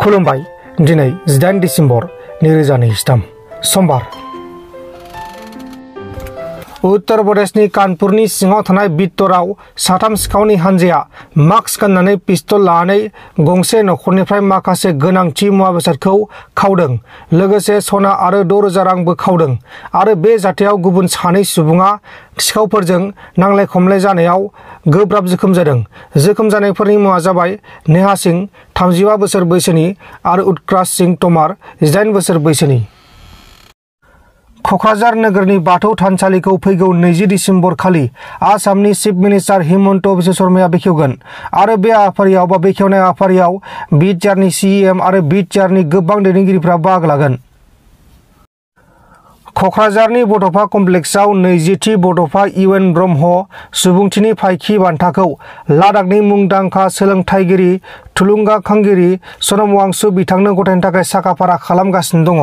खुलुमबाय दिनै 18 डिसेम्बर 2023 समबार उत्तर प्रदेशनि कानपुरनि सिङाव थानाय बित्तराव साथाम सिखावनि हानजाया मास्क गाननानै पिस्तल लानानै गंसे नखरनिफ्राय माखासे गोनांथि मुवा बेसादखौ खावदों लोगोसे सना आरो 6,000 रांबो खावदों आरो बे जाथायाव गुबुन सानै सुबुङा सिखावफोरजों नांलाय खमलाय जानायाव गोब्राब जोखोम जादों। जोखोम जानायफोरनि मुङा जाबाय नेहा सिंह 35 बोसोर बैसोनि आरो उत्कर्ष सिंह तमार 18 बोसोर बैसोनि। क'क्राझार नोगोरनि बाथौ थानसालिखौ फैगौ 20 डिसेम्बर खालि आसामनि चिफ मिनिस्टार हिमन्त बिश्व शर्माया बेखेवगोन आरो बे हाबाफारियाव बेखेवनाय हाबाफारियाव बिटिआरनि सिएम आरो बिटिआरनि गोबां दैदेनगिरिफोरा बाहागो लागोन। क'क्राझारनि बड'फा कमप्लेक्सआव 20थि बड'फा इउएन ब्रह्म सुबुंथिनि फायखि बान्थाखौ लादाखनि मुंदांखा सोलोंथाइगिरि थुलुंगाखांगिरि सनम वांचुक बिथांनो गथायनो थाखाय साखाफारा खालामगासिनो दङ।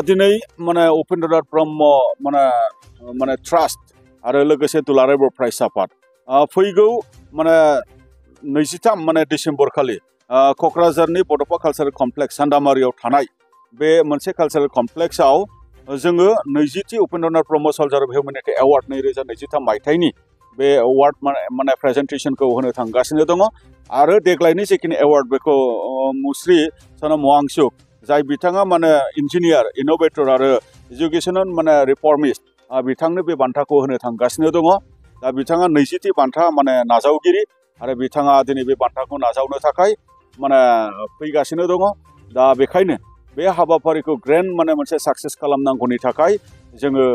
दिनै माने उपेन्द्रनाथ ब्रह्म माने ट्रास्ट आरो लोगोसे दुलाराय बर' फरायसा आफाद फैगौ माने 23 डिसेम्बर खालि क'क्राझारनि बड'फा कालचारेल कमप्लेक्स सान्दामारियाव थानाय बे मोनसे कालचारेल कमप्लेक्सआव जोङो 20थि उपेन्द्रनाथ ब्रह्म सल्जार अफ हिउमेनिटी एवार्ड 2023 मायथाइनि बे एवार्ड माने प्रेजेन्टेसनखौ होनो थांगासिनो दङ आरो देग्लायनि जेखिनि एवार्ड बेखौ मुस्रि सनम वांचुक जाय बिथाङा माने इन्जिनियार इनोभेटर आरो एजुकेशनल माने रिफर्मिस्ट बिथांनो बे बान्थाखौ होनो थांगासिनो दङ। दा बिथाङा 20थि बान्था माने नाजावगिरि आरो बिथाङा दिनै बे बान्थाखौ नाजावनो थाखाय माने फैगासिनो दङ। दा बेखायनो बे हाबाफारिखौ ग्रेन्ड माने मोनसे साक्सेस खालामनांगौनि थाखाय जोङो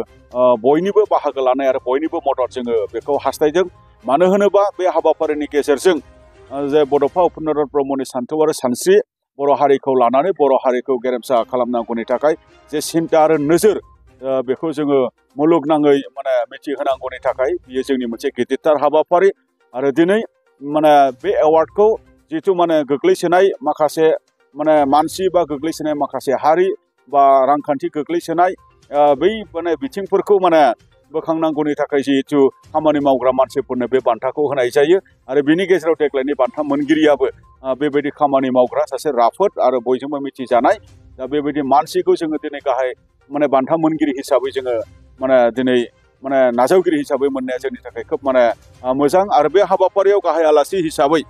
बयनिबो बाहागो लानाय आरो बयनिबो मदद जोङो बेखौ हास्थायदों। मानो होनोबा बे हाबाफारिनि गेजेरजों जे बड'फा उपेन्द्रनाथ ब्रह्मनि सान्थौ आरो सानस्रि बर' हारिखौ लानानै बर' हारिखौ गेरेमसा खालामनांगौनि थाखाय जे सिन्था आरो नोजोर बेखौ जोङो मुलुगनाङै माने मिथिहोनांगौनि थाखाय बियो जोंनि मोनसे गिदिरथार हाबाफारि आरो दिनै माने बे एवार्डखौ जिथु माने गोग्लैसोनाय माखासे माने मानसि बा गोग्लैसोनाय माखासे हारि बा रांखान्थि गोग्लैसोनाय बै माने बिथिंफोरखौ माने बोखांनांगौनि थाखाय जिहेतु खामानि मावग्रा मानसिफोरनो बे बान्थाखौ होनाय जायो आरो बिनि गेजेराव देग्लायनि बान्था मोनगिरियाबो बेबायदि खामानि मावग्रा सासे राफोद आरो बयजोंबो मिथिजानाय दा बेबायदि मानसिखौ जोङो दिनै गाहाय माने बान्था मोनगिरि हिसाबै जोङो माने दिनै माने नाजावगिरि हिसाबै मोननाया जोंनि थाखाय खोब माने मोजां आरो बे हाबाफारियाव गाहाय आलासि हिसाबै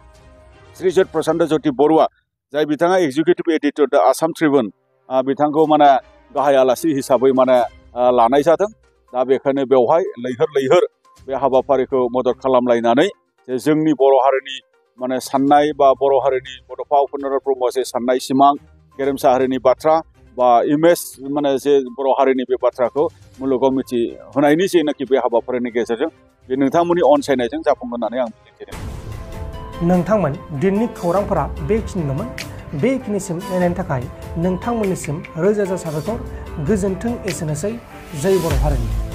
श्रीजुत प्रशान्त ज्योति बरुवा जाय बिथाङा एग्जिकिउटिभ एडिटर दा आसाम ट्रिबुन बिथांखौ माने गाहाय आलासि हिसाबै माने लानाय जादों। दा बेखायनो बेवहाय लैहोर बे हाबाफारिखौ मदद खालामलायनानै जे जोंनि बर' हारिनि माने साननाय बा बर' हारिनि बड'फा उपेन्द्रनाथ ब्रह्म जे साननाय सिमां गेरेमसा हारिनि बाथ्रा बा इमेज माने जे बर' हारिनि बे बाथ्राखौ मुलुगाव मिथिहोनायनि जेनाखि बे हाबाफारिनि गेजेरजों बे नोंथांमोननि अनसायनायजों जाफुंगोन होननानै आं मिजिंथिदों। नोंथांमोन दिननि खौरांफोरा बेखिनिल'मोन। बेखिनिसिम नायनायनि थाखाय नोंथांमोननिसिम रोजा रोजा साबायखर। गोजोन्थों। एसेनोसै। जय बर' हारिनि।